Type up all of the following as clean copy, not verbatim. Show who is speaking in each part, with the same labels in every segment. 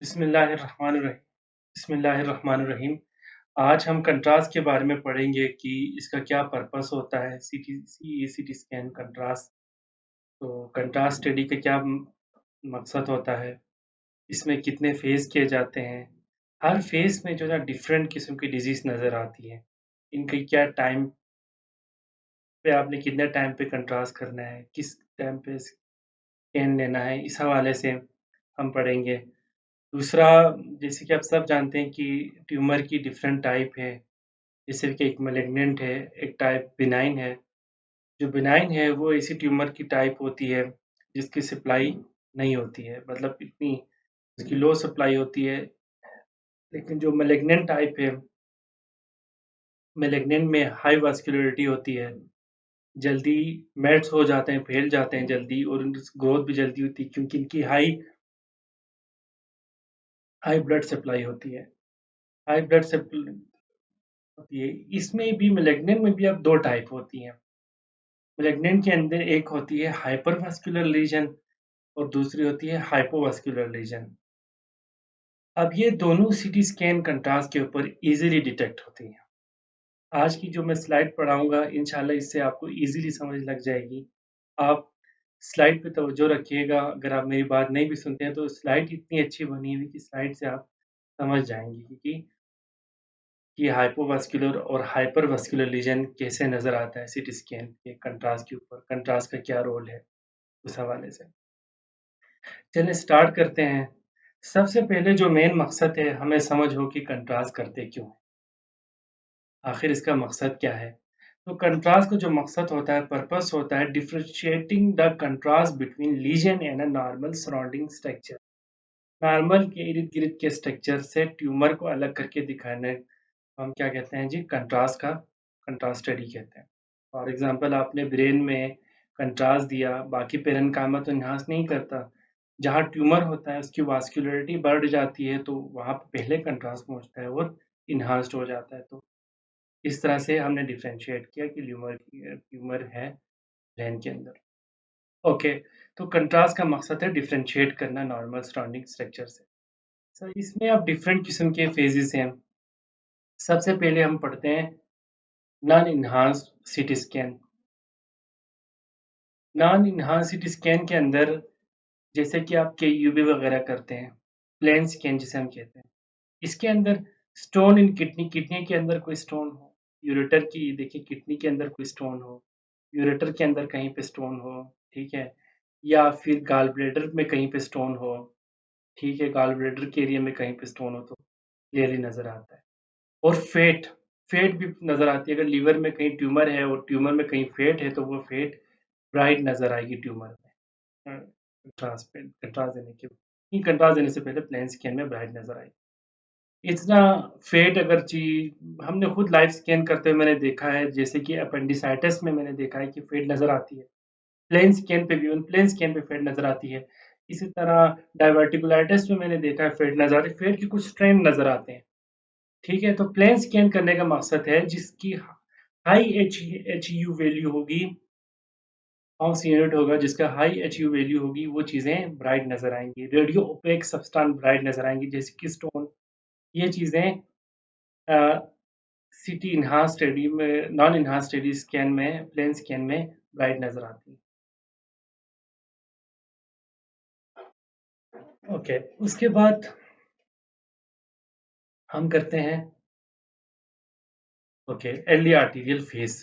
Speaker 1: बिस्मिल्लाहिर्रहमानिर्रहीम बिस्मिल्लाहिर्रहमानिर्रहीम। आज हम कंट्रास्ट के बारे में पढ़ेंगे कि इसका क्या पर्पस होता है। सीटी स्कैन कंट्रास्ट, तो कंट्रास्ट स्टडी का क्या मकसद होता है, इसमें कितने फेज किए जाते हैं, हर फेज में जो है डिफरेंट किस्म की डिजीज नज़र आती है, इनकी क्या टाइम पे आपने कितने टाइम पे कंट्रास्ट करना है, किस टाइम पे स्कैन लेना है, इस हवाले से हम पढ़ेंगे। दूसरा, जैसे कि आप सब जानते हैं कि ट्यूमर की डिफरेंट टाइप है। जैसे कि एक मैलिग्नेंट है, एक टाइप बिनाइन है। जो बिनाइन है वो ऐसी ट्यूमर की टाइप होती है जिसकी सप्लाई नहीं होती है, मतलब इतनी उसकी लो सप्लाई होती है। लेकिन जो मैलिग्नेंट टाइप है, मैलिग्नेंट में हाई वास्कुलरिटी होती है, जल्दी मेट्स हो जाते हैं, फैल जाते हैं जल्दी, और उनकी ग्रोथ भी जल्दी होती है क्योंकि इनकी हाई हाई ब्लड सप्लाई होती है। हाई ब्लड सप्लाई होती है। इसमें भी मैलिग्नेंट में भी अब दो टाइप होती हैं। मैलिग्नेंट के अंदर एक होती है हाइपरवास्कुलर लीजन और दूसरी होती है हाइपोवास्कुलर लीजन। अब ये दोनों सीटी स्कैन कंट्रास्ट के ऊपर इजीली डिटेक्ट होती हैं। आज की जो मैं स्लाइड पढ़ाऊंगा इंशाल्लाह इससे आपको इजीली समझ लग जाएगी। आप स्लाइड पे तवज्जो रखिएगा। अगर आप मेरी बात नहीं भी सुनते हैं तो स्लाइड इतनी अच्छी बनी हुई कि स्लाइड से आप समझ जाएंगे कि हाइपोवास्कुलर और हाइपरवास्कुलर लीजन कैसे नजर आता है सीटी स्कैन के कंट्रास्ट के ऊपर, कंट्रास्ट का क्या रोल है उस हवाले से। चलिए स्टार्ट करते हैं। सबसे पहले जो मेन मकसद है, हमें समझ हो कि कंट्रास्ट करते क्यों हैं, आखिर इसका मकसद क्या है। तो कंट्रास्ट का जो मकसद होता है, पर्पस होता है differentiating the contrast between lesion and a normal surrounding structure. Normal के इर्द गिर्द के स्ट्रक्चर से ट्यूमर को अलग करके दिखाने हम क्या कहते हैं जी, कंट्रास्ट का कंट्रास्ट स्टडी कहते हैं। फॉर एग्जांपल आपने ब्रेन में कंट्रास्ट दिया, बाकी पेरेन्काइमा तो इन्हांस नहीं करता। जहाँ ट्यूमर होता है उसकी वास्कुलरिटी बढ़ जाती है तो वहाँ पे पहले कंट्रास्ट पहुँचता है और इन्हांस्ड हो जाता है। तो इस तरह से हमने डिफरेंशिएट किया कि ट्यूमर है ब्रेन के अंदर। ओके, तो कंट्रास्ट का मकसद है डिफरेंशिएट करना नॉर्मल सराउंडिंग स्ट्रक्चर से। सर इसमें अब डिफरेंट किस्म के फेजेस हैं। सबसे पहले हम पढ़ते हैं non enhanced CT scan. Non enhanced CT scan के अंदर जैसे कि आप केयूबी वगैरह करते हैं, प्लेन स्कैन जिसे हम कहते हैं, इसके अंदर स्टोन इन किडनी के अंदर कोई स्टोन हो, यूरेटर की देखिए किडनी के अंदर कोई स्टोन हो, यूरेटर के अंदर कहीं पे स्टोन हो, ठीक है, या फिर गाल ब्लैडर में कहीं पे स्टोन हो, ठीक है, गाल ब्लैडर के एरिया में कहीं पे स्टोन हो तो क्लियरली नजर आता है। और फेट फेट भी नजर आती है। अगर लीवर में कहीं ट्यूमर है और ट्यूमर में कहीं फेट है तो वो फेट ब्राइट नजर आएगी ट्यूमर में। कंट्रास्ट देने के कंट्रास्ट देने से पहले प्लेन स्कैन में ब्राइट नजर आएगी। इतना फेट अगर चीज हमने खुद लाइव स्कैन करते हुए मैंने देखा है, जैसे कि अपेंडिसाइटिस में मैंने देखा है कि फेट नजर आती है। प्लेन स्कैन पे फेट नजर आती है। इसी तरह डाइवर्टिकुलाइटिस में मैंने देखा है फेट नजर आती है, फेट के कुछ स्ट्रेन नजर आते हैं। ठीक है, तो प्लेन स्कैन करने का मकसद है जिसकी हाई एच यू वैल्यू होगी, ऑक्स यूनिट होगा जिसका हाई एच यू वैल्यू होगी, वो चीज़ें ब्राइट नजर आएंगी। रेडियो ओपेक सब्सटेंस ब्राइट नजर आएंगी जैसे कि स्टोन। ये चीज़ें सिटी इन्हांस स्टडी में, नॉन इन्हांस स्टडी स्कैन में, प्लेन स्कैन में ब्राइट नजर आती है। ओके, उसके बाद हम करते हैं okay early arterial phase.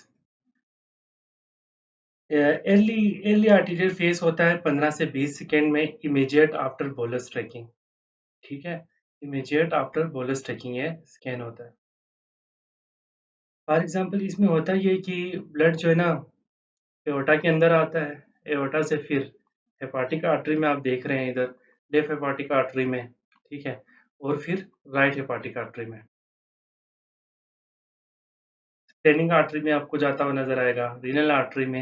Speaker 1: Early early arterial phase होता है 15 से 20 सेकेंड में, इमीडिएट आफ्टर बोलस ट्रैकिंग। ठीक है, इमीडिएट आफ्टर बोलस ट्रैकिंग ये स्कैन होता है। फॉर एग्जांपल इसमें होता ये कि ब्लड जो है ना एओर्टा के अंदर आता है, एओर्टा से फिर हेपाटिक आर्टरी में आप देख रहे हैं इधर, लेफ्ट हेपाटिक आर्टरी में, ठीक है, और फिर राइट हेपाटिक आर्टरी में। स्टेनिंग आर्टरी में आपको जाता हुआ नजर आएगा, रीनल आर्टरी में।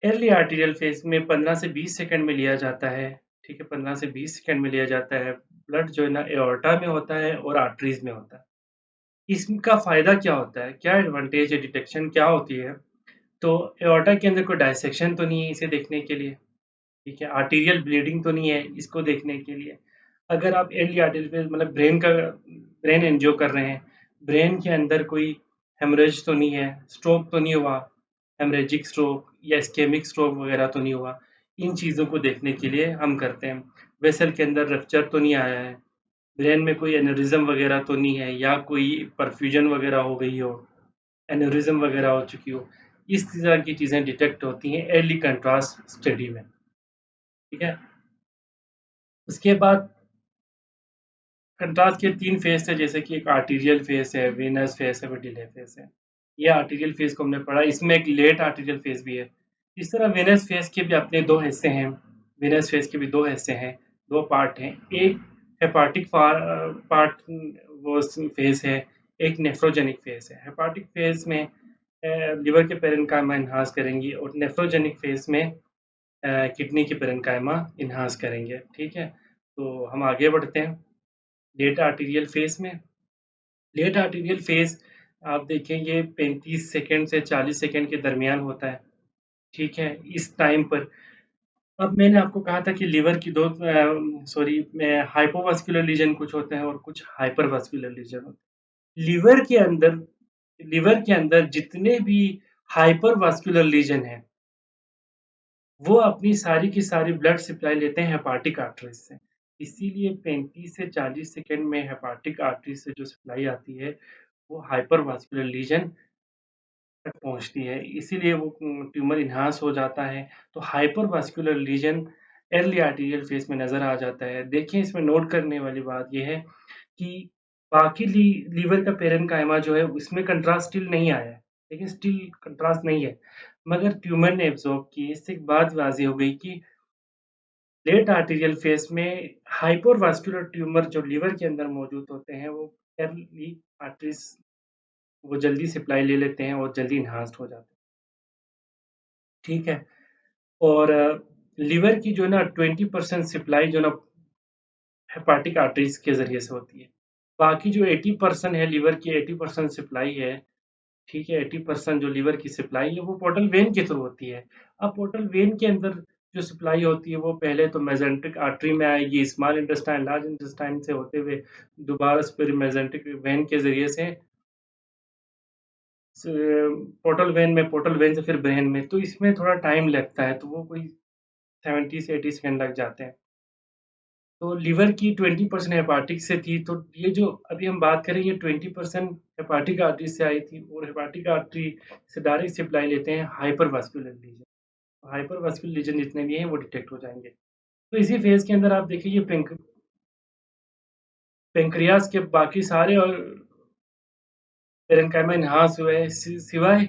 Speaker 1: अर्ली आर्टीरियल फेज में 15 से 20 सेकंड में लिया जाता है। ठीक है, 15 से 20 सेकंड में लिया जाता है। ब्लड जो है ना एओर्टा में होता है और आर्टरीज में होता है। इसका फायदा क्या होता है, क्या एडवांटेज है, डिटेक्शन क्या होती है। तो एओर्टा के अंदर कोई डायसेक्शन तो नहीं है इसे देखने के लिए, ठीक है, आर्टीरियल ब्लीडिंग तो नहीं है इसको देखने के लिए। अगर आप एर्ली आर्टरी फेज मतलब ब्रेन एंजियो कर रहे हैं, ब्रेन के अंदर कोई हेमरेज तो नहीं है, स्ट्रोक तो नहीं हुआ, हेमरेजिक स्ट्रोक या इस्केमिक स्ट्रोक वगैरह तो नहीं हुआ, इन चीज़ों को देखने के लिए हम करते हैं। वेसल के अंदर रप्चर तो नहीं आया है, ब्रेन में कोई एन्यूरिज्म वगैरह तो नहीं है, या कोई परफ्यूजन वगैरह हो गई हो, एन्यूरिज्म वगैरह हो चुकी हो, इस तरह की चीज़ें डिटेक्ट होती हैं अर्ली कंट्रास्ट स्टडी में। ठीक है, उसके बाद कंट्रास्ट के 3 फेज थे, जैसे कि एक आर्टीरियल फेज है, वेनस फेज है, डिले फेज है। ये आर्टीरियल फेज को हमने पढ़ा, इसमें एक लेट आर्टीरियल फेज भी है। इस तरह वेनस फेज के भी अपने 2 हिस्से हैं, वेनस फेज के भी 2 हिस्से हैं, 2 पार्ट हैं। एक हेपाटिक पार्ट वो फेज है, एक नेफ्रोजेनिक फेज है। हेपाटिक फेज में लिवर के पेरेन्काइमा इनहांस करेंगी, और नेफ्रोजेनिक फेज में किडनी के पेरेन्काइमा इनहांस करेंगे। ठीक है, तो हम आगे बढ़ते हैं लेट आर्टीरियल फेज में। लेट आर्टीरियल फेज आप देखें, ये 35 सेकंड से 40 सेकंड के दरमियान होता है। ठीक है, इस टाइम पर अब मैंने आपको कहा था कि लिवर की दो हाइपोवास्कुलर लीजन कुछ होते हैं और कुछ हाइपरवास्कुलर लीजन होते हैं। लिवर के अंदर जितने भी हाइपरवास्कुलर लीजन हैं, वो अपनी सारी की सारी ब्लड सप्लाई लेते हैं हेपाटिक आर्टरीज से। इसीलिए 35 से 40 सेकंड में हेपाटिक आर्टरी से जो सप्लाई आती है, वो हाइपरवास्कुलर लीजन तक पहुंचती है, इसीलिए वो ट्यूमर इन्हांस हो जाता है। तो हाइपरवास्कुलर लीजन अर्ली आर्टीरियल फेज में नजर आ जाता है। देखिए, इसमें नोट करने वाली बात यह है कि बाकी लीवर का पेरेन्काइमा जो है, उसमें कंट्रास्ट स्टिल नहीं आया है, लेकिन स्टिल कंट्रास्ट नहीं है, मगर ट्यूमर ने एब्जॉर्ब की। इससे एक बात वाज़ेह हो गई कि लेट आर्टीरियल फेज में हाइपरवास्कुलर ट्यूमर जो लिवर के अंदर मौजूद होते हैं, वो अर्ली आर्टरीज वो जल्दी सप्लाई ले लेते हैं और जल्दी इन्हांस्ड हो जाते हैं। ठीक है, और लिवर की जो है ना 20% सप्लाई जो ना हेपाटिक आर्टरीज के ज़रिए से होती है। बाकी जो 80% है लिवर की 80% सप्लाई है, ठीक है, 80% जो लिवर की सप्लाई है, वो पोर्टल वेन के थ्रू होती है। अब पोर्टल वेन के अंदर जो सप्लाई होती है, वो पहले तो मेसेंट्रिक आर्टरी में आएगी, स्मॉल इंटेस्टाइन, लार्ज इंटेस्टाइन से होते हुए दोबारा फिर मेसेंट्रिक वेन के ज़रिए से पोर्टल वेन से फिर ब्रेन में। तो इसमें थोड़ा टाइम लगता है, तो वो कोई 70 से 80 सेकंड लग जाते हैं। तो लिवर की 20% हेपाटिक से थी, तो ये जो अभी हम बात करें, ये 20% हेपाटिक आर्टरी से आई थी, और हेपाटिक आर्टरी से डायरेक्ट सप्लाई लेते हैं हाइपरवास्कुलर लीजन। हाइपरवास्कुलर लीजन जितने भी हैं, वो डिटेक्ट हो जाएंगे। तो इसी फेज के अंदर आप देखिए, ये पेंक्रियाज के बाकी सारे और पेरेन्काइमा इन्हांस हुए हैं, सिवाय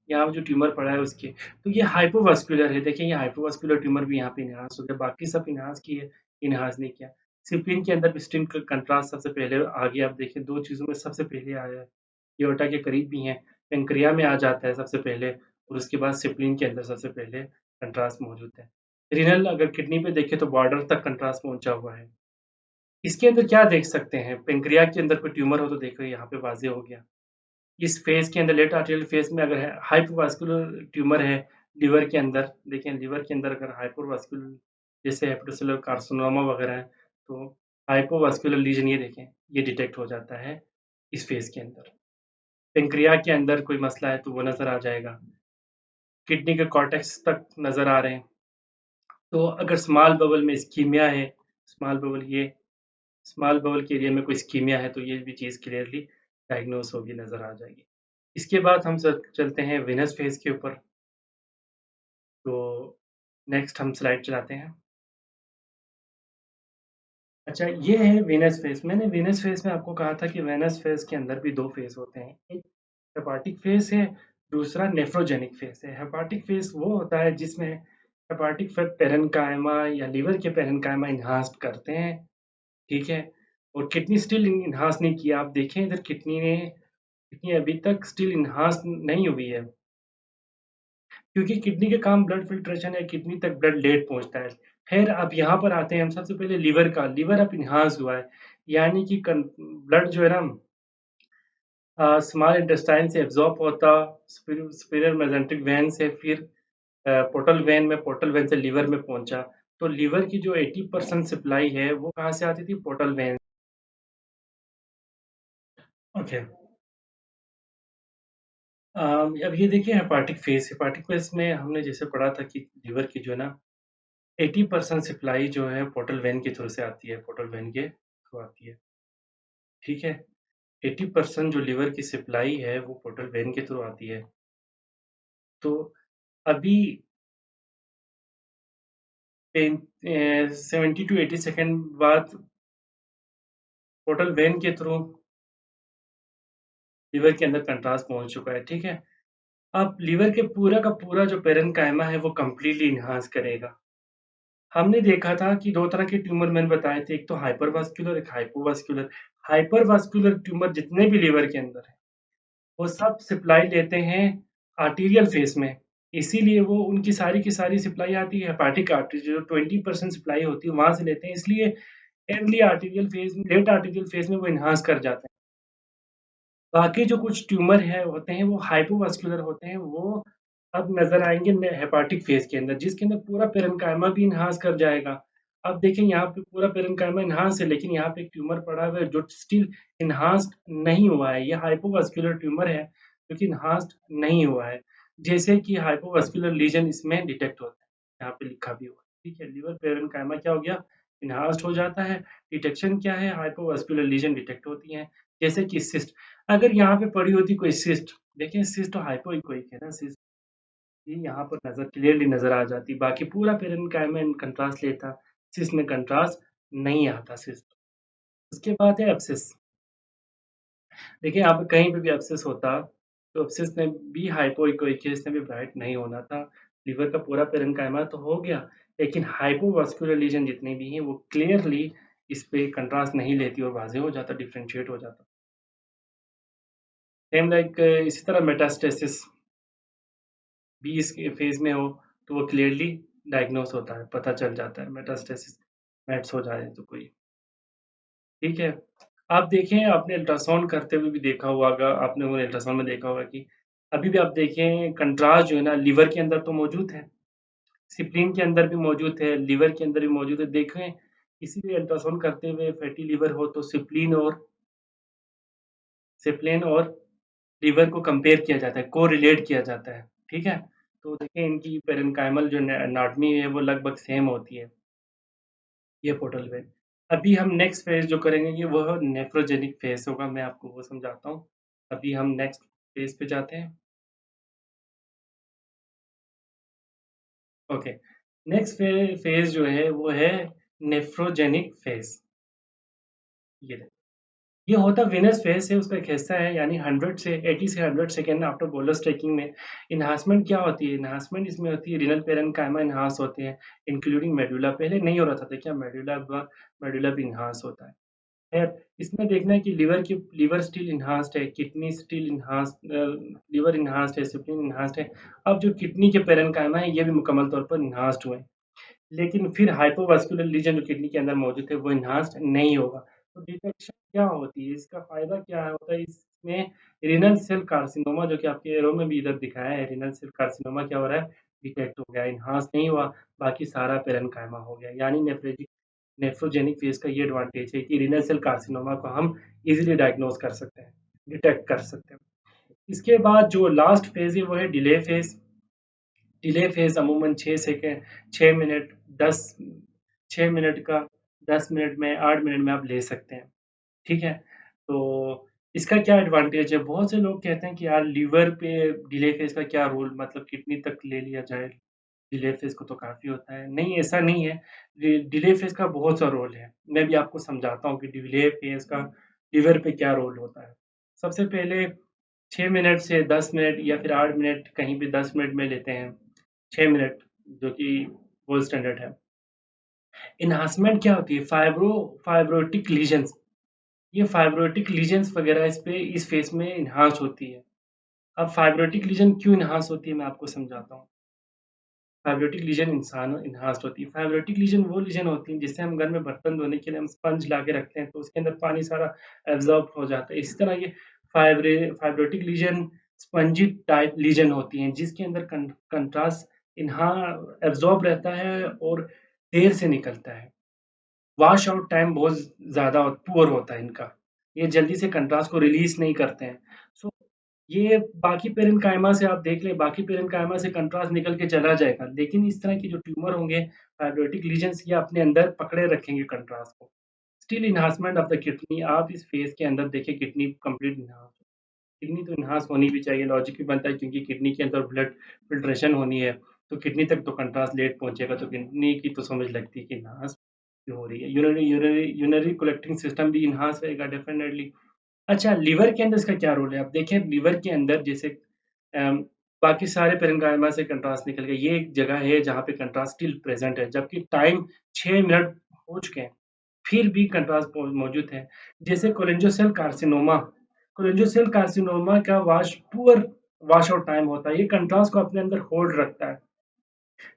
Speaker 1: यहाँ जो ट्यूमर पड़ा है उसके। तो ये हाइपोवास्कुलर है, देखिए ये हाइपोवास्कुलर ट्यूमर भी यहाँ पे इन्हांस हो गया, बाकी सब इन्हांस किए, इन्हांस नहीं किया। सिप्लिन के अंदर भी स्टिंग कंट्रास्ट सबसे पहले आ गया। आप देखिए, 2 चीज़ों में सबसे पहले आया है, एओर्टा के करीब भी हैं, पेंक्रिया में आ जाता है सबसे पहले, और उसके बाद सिप्लिन के अंदर सबसे पहले कंट्रास्ट मौजूद है। रीनल अगर किडनी पे देखें, तो बॉर्डर तक कंट्रास्ट पहुँचा हुआ है। इसके अंदर क्या देख सकते हैं, पेंक्रिया के अंदर कोई ट्यूमर हो तो देखो यहाँ पे वाज़ेह हो गया। इस फेज के अंदर, लेट आर्टेरियल फेज में, अगर हाइपोवास्कुलर ट्यूमर है लिवर के अंदर, देखें लिवर के अंदर अगर हाइपोवास्कुलर जैसे हेपेटोसेलुलर कार्सिनोमा वगैरह है, तो हाइपोवास्कुलर लीजन ये देखें, ये डिटेक्ट हो जाता है इस फेज के अंदर। पेंक्रिया के अंदर कोई मसला है तो वो नजर आ जाएगा, किडनी के कॉर्टेक्स तक नजर आ रहे हैं। तो अगर स्मॉल बबल में स्कीमिया है, स्मॉल बबल के एरिया में कोई स्कीमिया है, तो ये भी चीज़ क्लियरली डायग्नोस होगी, नजर आ जाएगी। इसके बाद हम चलते हैं वेनस फेज के ऊपर। तो नेक्स्ट हम स्लाइड चलाते हैं। अच्छा, ये है वेनस फेज। मैंने वेनस फेज में आपको कहा था कि वेनस फेज के अंदर भी 2 फेज होते हैं, एक हेपाटिक फेज है, दूसरा नेफ्रोजेनिक फेज है। हेपाटिक फेज वो होता है जिसमें हेपाटिक पेरेन्काइमा या लिवर के पेरेन्काइमा इन्हांस्ड करते हैं। ठीक है, और किडनी स्टिल इन्हांस नहीं किया। आप देखें इधर किडनी अभी तक स्टिल इन्हांस नहीं हुई है, क्योंकि किडनी का काम ब्लड फिल्ट्रेशन है, किडनी तक ब्लड लेट पहुंचता है। खैर, अब यहाँ पर आते हैं हम सबसे पहले लिवर अब इन्हांस हुआ है, यानी कि ब्लड जो है ना स्मॉल इंटेस्टाइन से एब्जॉर्ब होता, सुपीरियर मेसेंट्रिक वेन से, फिर पोर्टल वेन से लिवर में पहुंचा। तो लीवर की जो 80% सप्लाई है वो कहाँ से आती थी? Portal vein. ओके। अब ये देखिए हेपाटिक फेज में हमने जैसे पढ़ा था कि लीवर की जो है ना 80% सप्लाई जो है पोर्टल वेन के थ्रू से आती है, पोर्टल वेन के थ्रू आती है, ठीक है। 80% जो लीवर की सप्लाई है वो पोर्टल वेन के थ्रू आती है। तो अभी 70 टू 80 सेकेंड बाद पोर्टल वेन के थ्रू लीवर के अंदर कंट्रास्ट पहुंच चुका है, ठीक है। अब लीवर के पूरा का पूरा जो पेरेन्काइमा है वो कंप्लीटली इन्हांस करेगा। हमने देखा था कि दो तरह के ट्यूमर मैंने बताए थे, एक तो हाइपरवास्कुलर, एक हाइपोवास्कुलर। हाइपरवास्कुलर ट्यूमर जितने भी लीवर के अंदर है वो सब सप्लाई लेते हैं आर्टीरियल फेस में, इसीलिए वो उनकी सारी की सारी सप्लाई आती है हेपाटिक आर्टरी, जो 20% सप्लाई होती है वहां से लेते हैं, इसलिए अर्ली आर्टीरियल फेज में, लेट आर्टीरियल फेज में वो इन्हांस कर जाते हैं। बाकी जो कुछ ट्यूमर है होते हैं वो हाइपोवास्कुलर होते हैं, वो अब नजर आएंगे हेपाटिक फेज के अंदर, जिसके अंदर पूरा पेरेन्काइमा भी इन्हांस कर जाएगा। अब देखें यहाँ पे पूरा पेरेन्काइमा इन्हांस है, लेकिन यहाँ पे एक ट्यूमर पड़ा हुआ है जो स्टिल इन्हांस्ड नहीं हुआ है। ये हाइपोवास्कुलर ट्यूमर है जो कि इन्हांस्ड नहीं हुआ है, जैसे कि हाइपोवास्कुलर लीजन इसमें डिटेक्ट होता है, यहाँ पे लिखा भी हुआ है, ठीक है। लिवर पेरेन्काइमा क्या हो गया? इन्हांस्ड हो जाता है। डिटेक्शन क्या है? हाइपोवास्कुलर लीजन डिटेक्ट होती है, जैसे कि सिस्ट। अगर यहाँ पे पड़ी होती कोई सिस्ट, देखिए सिस्ट तो हाइपोइकोइक है ना, सिस्ट ये यहाँ पर क्लियरली नजर आ जाती, बाकी पूरा पेरेन्काइमा कंट्रास्ट लेता, सिस्ट में कंट्रास्ट नहीं आता सिस्ट। उसके बाद है एब्सिस। देखिए यहाँ पे कहीं पे भी एब्सिस होता तो एब्सिस में भी हाइपोइकोइक है, इसमें भी ब्राइट नहीं होना था। लिवर का पूरा पेरेन्काइमा तो हो गया, लेकिन हाइपोवास्कुलर लीजन जितने भी हैं वो क्लियरली इस पे कंट्रास्ट नहीं लेती और वाजे हो जाता, डिफ्रेंशिएट हो जाता। सेम लाइक इसी तरह मेटास्टेसिस भी इस फेज में हो तो वो क्लियरली डायग्नोस होता है, पता चल जाता है मेटास्टेसिस मेट्स हो जाए तो कोई, ठीक है। आप देखें, आपने अल्ट्रासाउंड करते हुए भी देखा होगा, आपने वो अल्ट्रासाउंड में देखा होगा कि अभी भी आप देखें कंट्रास्ट जो है ना लिवर के अंदर तो मौजूद है, स्प्लीन के अंदर भी मौजूद है, लिवर के अंदर भी मौजूद है, देखें। इसीलिए अल्ट्रासाउंड करते हुए फैटी लिवर हो तो स्प्लीन और लीवर को कंपेयर किया जाता है, को रिलेट किया जाता है, ठीक है। तो देखें इनकी पेरेन्काइमल जो एनाटॉमी है वो लगभग सेम होती है, ये पोर्टल वेन। अभी हम नेक्स्ट फेज जो करेंगे ये वो नेफ्रोजेनिक फेज होगा, मैं आपको वो समझाता हूँ। अभी हम नेक्स्ट फेज पे जाते हैं। ओके, नेक्स्ट फेज जो है वो है नेफ्रोजेनिक फेज। ये ये होता वेनस फेज है, उसका एक हिस्सा है, यानी 100 से 80 से 100 सेकेंड आफ्टर बोलस टेकिंग में इन्हांसमेंट क्या होती है? इन्हांसमेंट इसमें होती है रीनल पेरेन्काइमा इन्हांस होते हैं, इंक्लूडिंग मेडुला। पहले नहीं हो रहा था, देखिए मेडुला भी इन्हांस होता है। खैर, इसमें देखना है कि लिवर स्टिल इन्हांस्ड है, kidney still enhanced, liver enhanced है, स्प्लीन इन्हांस्ड है। अब जो किडनी के पेरेन्काइमा है ये भी मुकम्मल तौर पर इन्हांस्ड हुए हैं, लेकिन फिर हाइपोवास्कुलर लीजन जो किडनी के अंदर मौजूद है वो इन्हांस्ड नहीं होगा। तो डिटेक्शन क्या होती है, इसका फायदा क्या होता है? इसमें रीनल सेल कार्सिनोमा, जो कि आपके एरो में भी इधर दिखाया है, रीनल सेल कार्सिनोमा क्या हो रहा है? डिटेक्ट हो गया, इन्हांस नहीं हुआ, बाकी सारा पेरेन्काइमा हो गया। यानी नेफ्रोजेनिक फेज का ये एडवांटेज है कि रीनल सेल कार्सिनोमा को हम इजीली डायग्नोज कर सकते हैं, डिटेक्ट कर सकते हैं। इसके बाद जो लास्ट फेज है वो है डिले फेज। डिले फेज अमूमन 6 मिनट 10 6 मिनट का 10 मिनट में 8 मिनट में आप ले सकते हैं, ठीक है। तो इसका क्या एडवांटेज है? बहुत से लोग कहते हैं कि यार लीवर पे डिले फेज का क्या रोल, मतलब किडनी तक ले लिया जाए, डिले फेज को तो काफ़ी होता है। नहीं, ऐसा नहीं है, डिले फेज का बहुत सा रोल है। मैं भी आपको समझाता हूँ कि डिले फेज का लीवर पे क्या रोल होता है। सबसे पहले 6 मिनट से 10 मिनट या फिर 8 मिनट, कहीं भी 10 मिनट में लेते हैं, 6 मिनट जो कि गोल्ड स्टैंडर्ड है। इन्हांसमेंट क्या होती है? फाइब्रोटिक लीजन्स, ये फाइब्रोटिक लीजन्स वगैरह इस फेस में इन्हांस होती है। अब फाइब्रोटिक लीजन क्यों इन्हांस होती है मैं आपको समझाता हूँ। फाइब्रोटिक लीजन इंसान इन्हांस्ड होती है। फाइब्रोटिक लीजन वो लीजन होती है जिससे हम घर में बर्तन धोने के लिए हम स्पंज ला के रखते हैं तो उसके अंदर पानी सारा एब्जॉर्ब हो जाता है। इसी तरह ये fibrotic lesion spongy type lesion होती हैं जिसके अंदर कंट्रास्ट इन्हा एब्जॉर्ब रहता है और देर से निकलता है। वॉश आउट टाइम बहुत ज़्यादा पुअर होता है इनका। ये जल्दी से कंट्रास्ट को रिलीज़ नहीं करते हैं। सो ये बाकी पेरेन्काइमा से आप देख लें, बाकी पेरेन्काइमा से कंट्रास्ट निकल के चला जाएगा, लेकिन इस तरह के जो ट्यूमर होंगे, फाइब्रोटिक लीजन्स, ये अपने अंदर पकड़े रखेंगे कंट्रास्ट को। Still enhancement of the kidney, आप इस फेज़ के अंदर देखें किडनी कंप्लीट एनहांस, किडनी तो एनहांस होनी भी चाहिए, लॉजिक भी बनता है क्योंकि किडनी के अंदर ब्लड फ़िल्ट्रेशन होनी है, तो किडनी तक तो कंट्रास्ट लेट पहुँचेगा, तो किडनी की तो समझ लगती है कि एनहांस हो रही है। यूरिनरी कलेक्टिंग सिस्टम भी एनहांस रहेगा डेफिनिटली। अच्छा, लिवर के अंदर इसका क्या रोल है? आप देखें लिवर के अंदर जैसे अम, बाकी सारे पेरेन्काइमा से कंट्रास्ट निकल गया, ये एक जगह है जहाँ पे कंट्रास्ट स्टिल प्रेज़ेंट है, जबकि टाइम 6 मिनट हो चुके हैं, फिर भी कंट्रास्ट मौजूद है। जैसे कोलेंजोसेल कार्सिनोमा का पुअर वॉश आउट टाइम होता है, ये कंट्रास्ट को अपने अंदर होल्ड रखता है।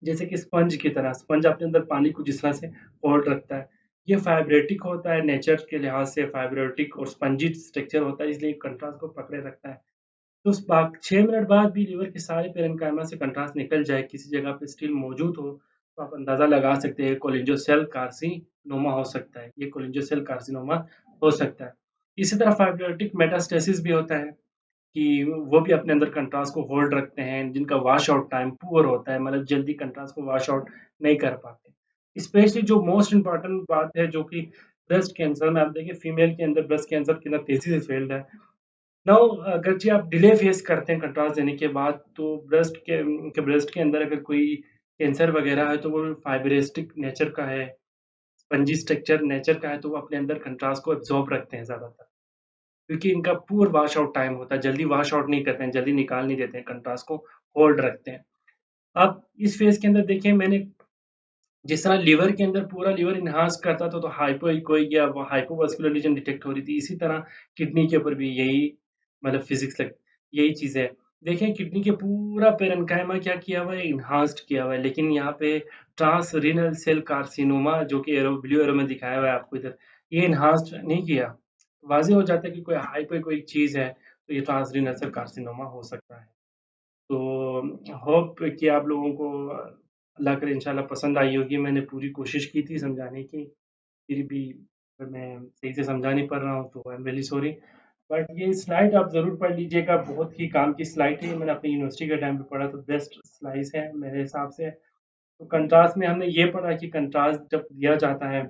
Speaker 1: जैसे कि स्पंज की तरह, स्पंज अपने अंदर पानी को जिस तरह से होल्ड रखता है। ये फाइब्रेटिक होता है, नेचर के लिहाज से फाइब्रेटिक और स्पंजी स्ट्रक्चर होता है, इसलिए कंट्रास्ट को पकड़े रखता है। तो उस बाक 6 मिनट बाद भी लिवर के सारे पेरेन्काइमा से कंट्रास्ट निकल जाए, किसी जगह पे स्टिल मौजूद हो, तो आप अंदाज़ा लगा सकते हैं कोलेंजोसेल कार्सिनोमा हो सकता है। ये कोलेंजोसेल कार्सिनोमा हो सकता है। इसी तरह फाइब्रोटिक मेटास्टेसिस भी होता है कि वो भी अपने अंदर कंट्रास्ट को होल्ड रखते हैं, जिनका वॉश आउट टाइम पुअर होता है, मतलब जल्दी कंट्रास्ट को वॉश आउट नहीं कर पाते। स्पेशली जो मोस्ट इम्पोर्टेंट बात है, जो कि ब्रेस्ट कैंसर में आप देखिए, फीमेल के अंदर ब्रेस्ट कैंसर कितना तेज़ी से फैल रहा है। नाउ अगरचे आप डिले फेस करते हैं कंट्रास्ट देने के बाद, तो ब्रेस्ट के अंदर अगर कोई कैंसर वगैरह है, तो वो फाइब्रिस्टिक नेचर का है, स्पंजी स्ट्रक्चर नेचर का है, तो वो अपने अंदर कंट्रास्ट को एब्ज़ॉर्ब रखते हैं ज़्यादातर। क्योंकि इनका पुअर वॉश आउट टाइम होता है, जल्दी वॉश आउट नहीं करते हैं, जल्दी निकाल नहीं देते हैं, कंट्रास्ट को होल्ड रखते हैं। अब इस फेज़ के अंदर देखिए, मैंने जिस तरह लिवर के अंदर पूरा लिवर एनहांस करता था, तो हाइपोइकोइक या वो हाइपोवास्कुलर लीजन डिटेक्ट हो रही थी, इसी तरह किडनी के ऊपर भी यही मतलब फिजिक्स लग यही चीज़ है। देखें किडनी के पूरा पेरेन्काइमा क्या किया हुआ है, एनहांस्ड किया हुआ है, लेकिन यहाँ पे ट्रांस रीनल सेल कार्सिनोमा, जो कि ब्लू एरो में दिखाया हुआ है आपको इधर, ये एनहांस्ड नहीं किया। वाज़ेह हो जाता है कि कोई हाइपोइकोइक चीज़ है, तो ये ट्रांस रीनल सेल कार्सिनोमा हो सकता है। तो होप कि आप लोगों को अल्लाह करे इंशाल्लाह पसंद आई होगी। मैंने पूरी कोशिश की थी समझाने की, फिर भी अगर मैं सही से समझा नहीं पा रहा हूँ तो I am really sorry. But ये स्लाइड आप ज़रूर पढ़ लीजिएगा, बहुत ही काम की स्लाइड है, मैंने अपनी यूनिवर्सिटी के टाइम पे पढ़ा, तो बेस्ट स्लाइड्स है मेरे हिसाब से। तो कंट्रास्ट में हमने ये पढ़ा कि कंट्रास्ट जब दिया जाता है,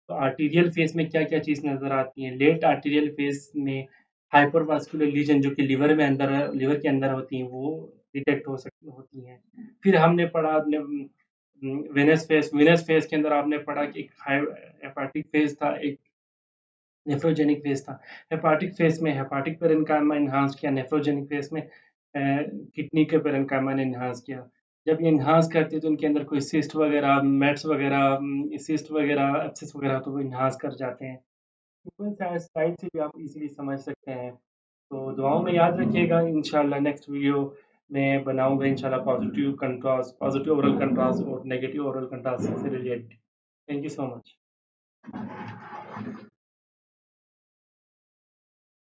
Speaker 1: तो आर्टीरियल फेस में क्या-क्या चीज़ नज़र आती है। लेट आर्टीरियल फेस में हाइपरवास्कुलर लीजन, जो कि लिवर के अंदर होती हैं, वो डिटेक्ट होती हैं। फिर हमने पढ़ा अपने वेनस फेस के अंदर आपने पढ़ा कि एक हेपाटिक फेस था, एक नेफ्रोजेनिक फेस था। हेपाटिक फेस में हेपाटिक पेरेन्काइमा एनहांस किया, नेफ्रोजेनिक फेस में किडनी के पेरेन्काइमा ने एनहांस किया। जब ये एनहांस करती है, तो उनके अंदर कोई सिस्ट वगैरह, मेट्स वगैरह, सिस्ट वगैरह, एब्सेस वगैरह, तो वो एनहांस कर जाते हैं। सीक्वेंस साइड से भी आप इजीली समझ सकते हैं। तो दुआओं में याद रखिएगा, इंशाल्लाह नेक्स्ट वीडियो में बनाऊंगा इंशाल्लाह पॉजिटिव ओरल कंट्रास्ट और नेगेटिव ओरल कंट्रास्ट से related. Thank you so much.